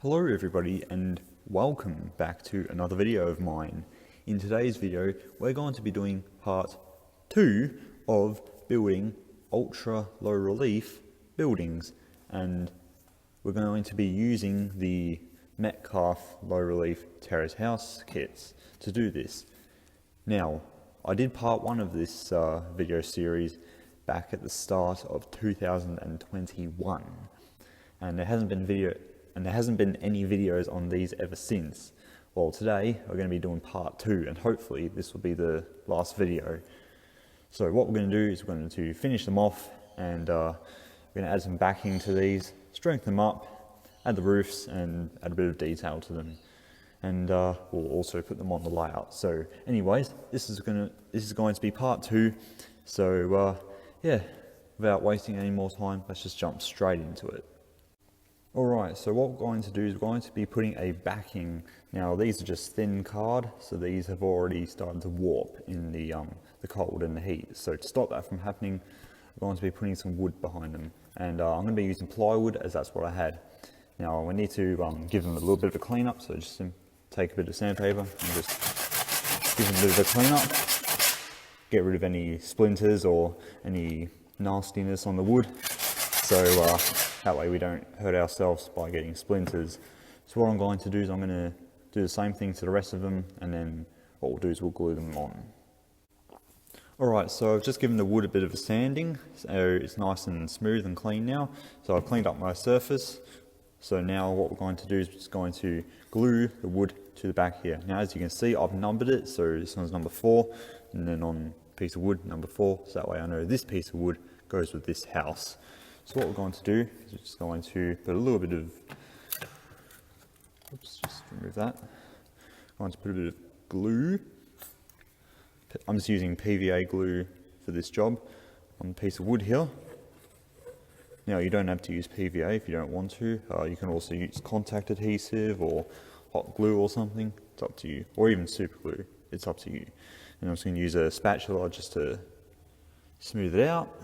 Hello everybody and welcome back to another video of mine. In today's video we're going to be doing part 2 of building ultra low relief buildings, and we're going to be using the Metcalfe low relief terrace house kits to do this. Now I did part 1 of this video series back at the start of 2021 and there hasn't been any videos on these ever since. Well, today we're going to be doing part 2 and hopefully this will be the last video. So what we're going to do is we're going to finish them off and we're going to add some backing to these, strengthen them up, add the roofs and add a bit of detail to them. And we'll also put them on the layout. So anyways, this is going to be part 2. So yeah, without wasting any more time, let's just jump straight into it. Alright, so what we're going to do is we're going to be putting a backing. Now these are just thin card, so these have already started to warp in the cold and the heat. So to stop that from happening, we're going to be putting some wood behind them. And I'm going to be using plywood as that's what I had. Now we need to give them a little bit of a clean up, so just take a bit of sandpaper and just give them a bit of a clean up. Get rid of any splinters or any nastiness on the wood. So that way we don't hurt ourselves by getting splinters. So what I'm going to do is I'm going to do the same thing to the rest of them, and then what we'll do is we'll glue them on. Alright, so I've just given the wood a bit of a sanding, so it's nice and smooth and clean now. So I've cleaned up my surface. So now what we're going to do is we're just going to glue the wood to the back here. Now as you can see, I've numbered it, so this one's number 4, and then on piece of wood number 4, so that way I know this piece of wood goes with this house. So what we're going to do is we're just going to put a little bit of, just remove that. I'm going to put a bit of glue. I'm just using PVA glue for this job on a piece of wood here. Now you don't have to use PVA if you don't want to. You can also use contact adhesive or hot glue or something. It's up to you. Or even super glue. It's up to you. And I'm just going to use a spatula just to smooth it out.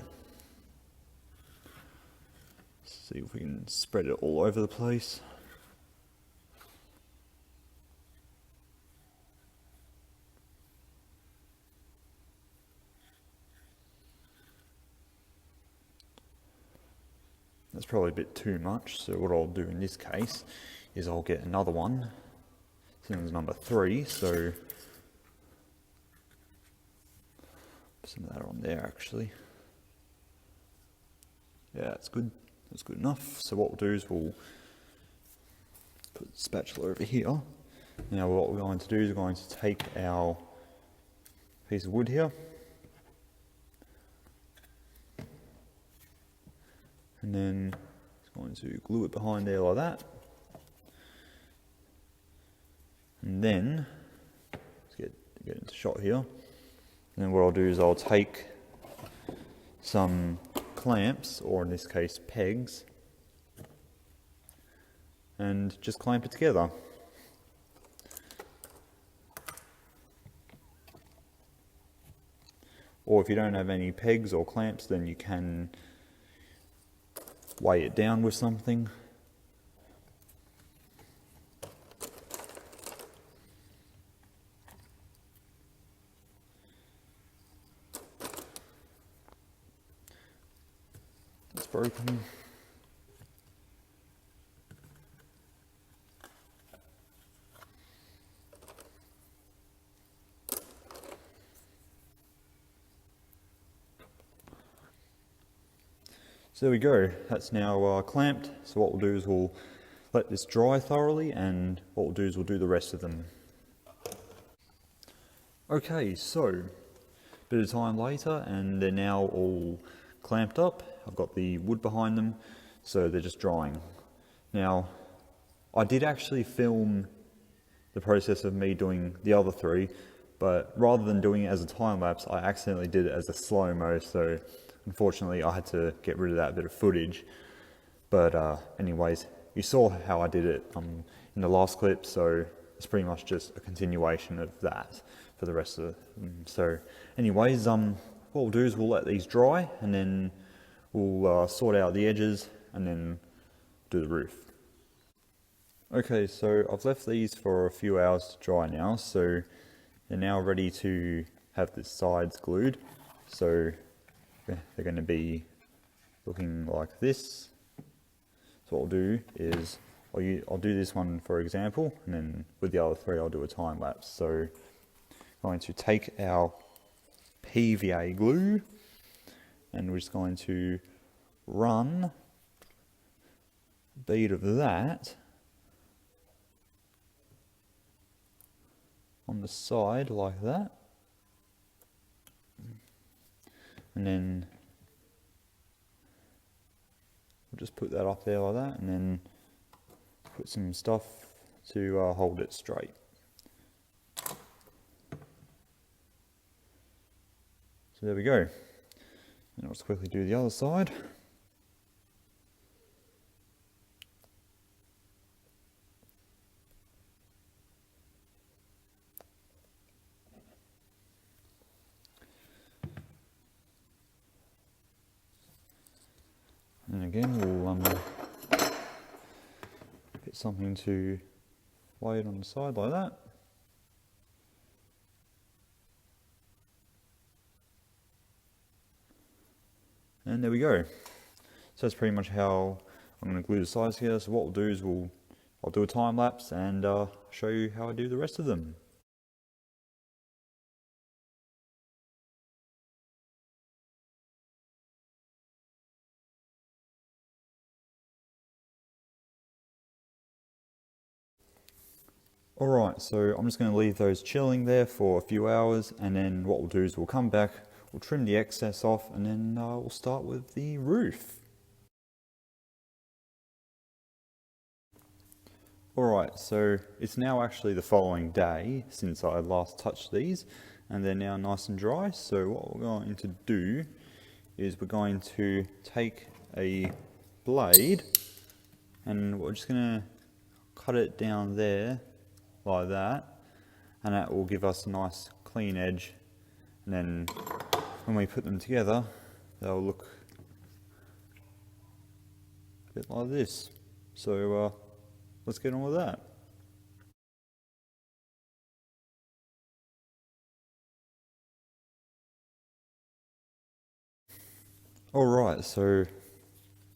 See if we can spread it all over the place. That's probably a bit too much, so what I'll do in this case is I'll get another one. This one's number 3, so put some of that on there actually. Yeah, that's good. That's good enough. So what we'll do is we'll put the spatula over here. Now what we're going to do is we're going to take our piece of wood here and then it's going to glue it behind there like that. And then let's get into shot here. And then what I'll do is I'll take some clamps, or in this case pegs, and just clamp it together. Or if you don't have any pegs or clamps, then you can weigh it down with something. Broken. So there we go, that's now clamped. So what we'll do is we'll let this dry thoroughly, and what we'll do is we'll do the rest of them. Okay, so a bit of time later and they're now all clamped up. I've got the wood behind them, so they're just drying. Now, I did actually film the process of me doing the other 3, but rather than doing it as a time lapse, I accidentally did it as a slow-mo, so unfortunately I had to get rid of that bit of footage. But anyways, you saw how I did it in the last clip, so it's pretty much just a continuation of that for the rest of them. So anyways, what we'll do is we'll let these dry, and then we'll sort out the edges and then do the roof. Okay, so I've left these for a few hours to dry now, so they're now ready to have the sides glued. So they're going to be looking like this. So what I'll do is I'll do this one for example, and then with the other three I'll do a time lapse. So I'm going to take our PVA glue and we're just going to run a bead of that on the side like that, and then we'll just put that up there like that, and then put some stuff to hold it straight. So there we go. And let's quickly do the other side. And again, we'll get something to lay it on the side like that. And there we go. So that's pretty much how I'm going to glue the sides together. So what we'll do is I'll do a time lapse and show you how I do the rest of them. Alright, so I'm just going to leave those chilling there for a few hours, and then what we'll do is we'll come back, we'll trim the excess off, and then we'll start with the roof. Alright, so it's now actually the following day since I last touched these, and they're now nice and dry. So what we're going to do is we're going to take a blade and we're just going to cut it down there like that, and that will give us a nice clean edge, and then when we put them together they'll look a bit like this. So let's get on with that. Alright, so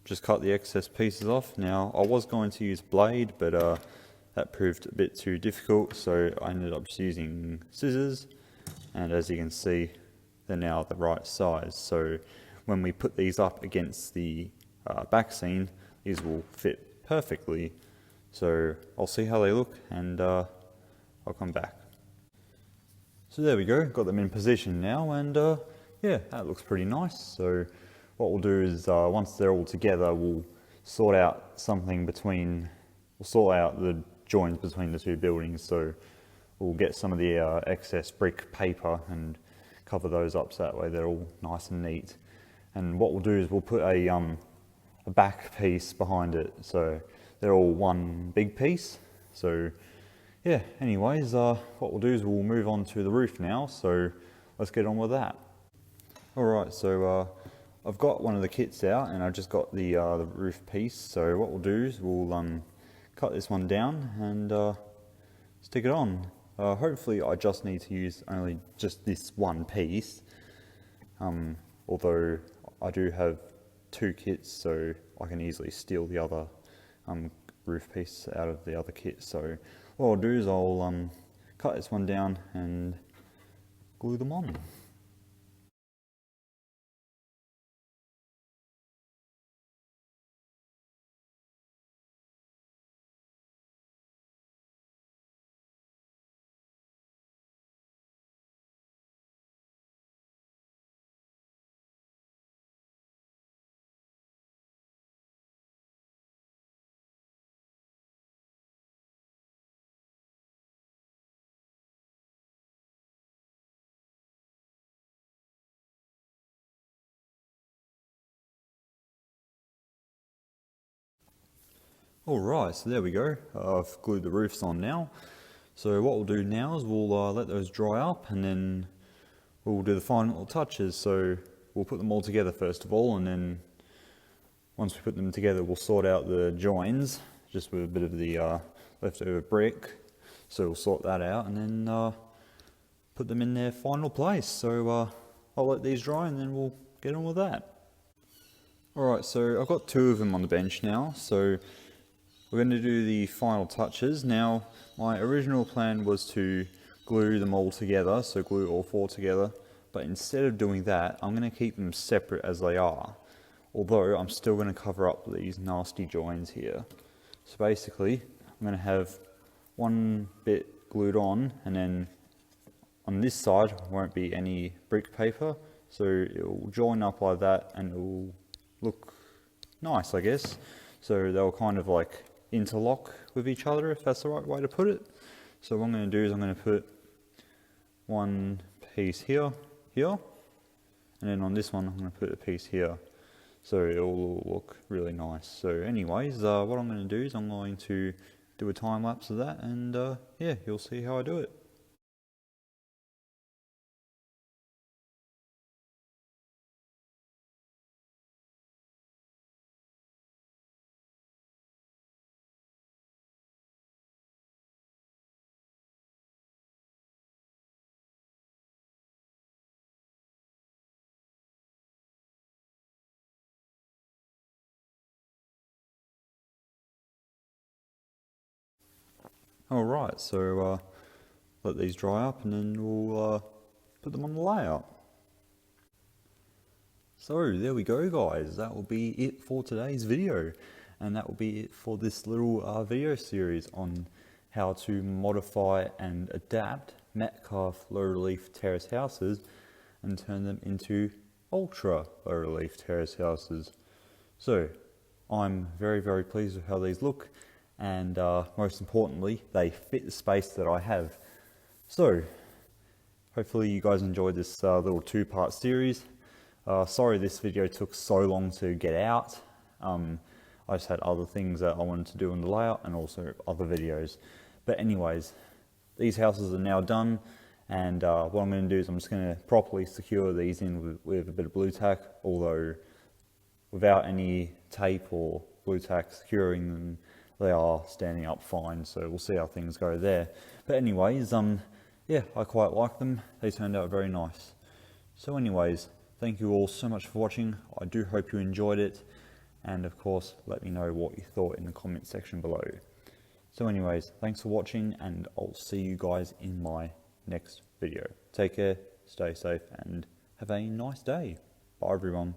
just cut the excess pieces off. Now I was going to use blade, but that proved a bit too difficult, so I ended up just using scissors, and as you can see they're now the right size. So when we put these up against the back scene, these will fit perfectly. So I'll see how they look, and I'll come back. So there we go, got them in position now, and yeah, that looks pretty nice. So what we'll do is once they're all together, we'll sort out something between, we'll sort out the joins between the two buildings. So we'll get some of the excess brick paper and cover those up so that way they're all nice and neat. And what we'll do is we'll put a back piece behind it, so they're all one big piece. So yeah, anyways, what we'll do is we'll move on to the roof now, so let's get on with that. Alright, so I've got one of the kits out and I've just got the roof piece. So what we'll do is we'll cut this one down and stick it on. Hopefully I just need to use only just this one piece, although I do have two kits, so I can easily steal the other roof piece out of the other kit. So what I'll do is I'll cut this one down and glue them on. Alright, so there we go. I've glued the roofs on now. So what we'll do now is we'll let those dry up, and then we'll do the final touches. So we'll put them all together first of all, and then once we put them together we'll sort out the joins just with a bit of the leftover brick, so we'll sort that out and then put them in their final place. So I'll let these dry and then we'll get on with that. Alright, so I've got 2 of them on the bench now, so we're going to do the final touches. Now, my original plan was to glue them all together, so glue all 4 together, but instead of doing that, I'm going to keep them separate as they are, although I'm still going to cover up these nasty joins here. So basically, I'm going to have one bit glued on, and then on this side won't be any brick paper, so it will join up like that and it will look nice, I guess. So they'll kind of like interlock with each other, if that's the right way to put it. So what I'm going to do is I'm going to put one piece here, and then on this one I'm going to put a piece here, so it will look really nice. So anyways, what I'm going to do is I'm going to do a time lapse of that, and yeah, you'll see how I do it. Alright, so let these dry up and then we'll put them on the layout. So there we go guys, that will be it for today's video, and that will be it for this little video series on how to modify and adapt Metcalfe low relief terrace houses and turn them into ultra low relief terrace houses. So I'm very pleased with how these look, and most importantly they fit the space that I have. So hopefully you guys enjoyed this little 2-part series. Sorry this video took so long to get out. I just had other things that I wanted to do in the layout and also other videos. But anyways, these houses are now done, and what I'm going to do is I'm just going to properly secure these in with a bit of blue tack, although without any tape or blue tack securing them, they are standing up fine, so we'll see how things go there. But anyways, yeah, I quite like them. They turned out very nice. So anyways, thank you all so much for watching. I do hope you enjoyed it, and of course let me know what you thought in the comment section below. So anyways, thanks for watching, and I'll see you guys in my next video. Take care, stay safe, and have a nice day. Bye everyone.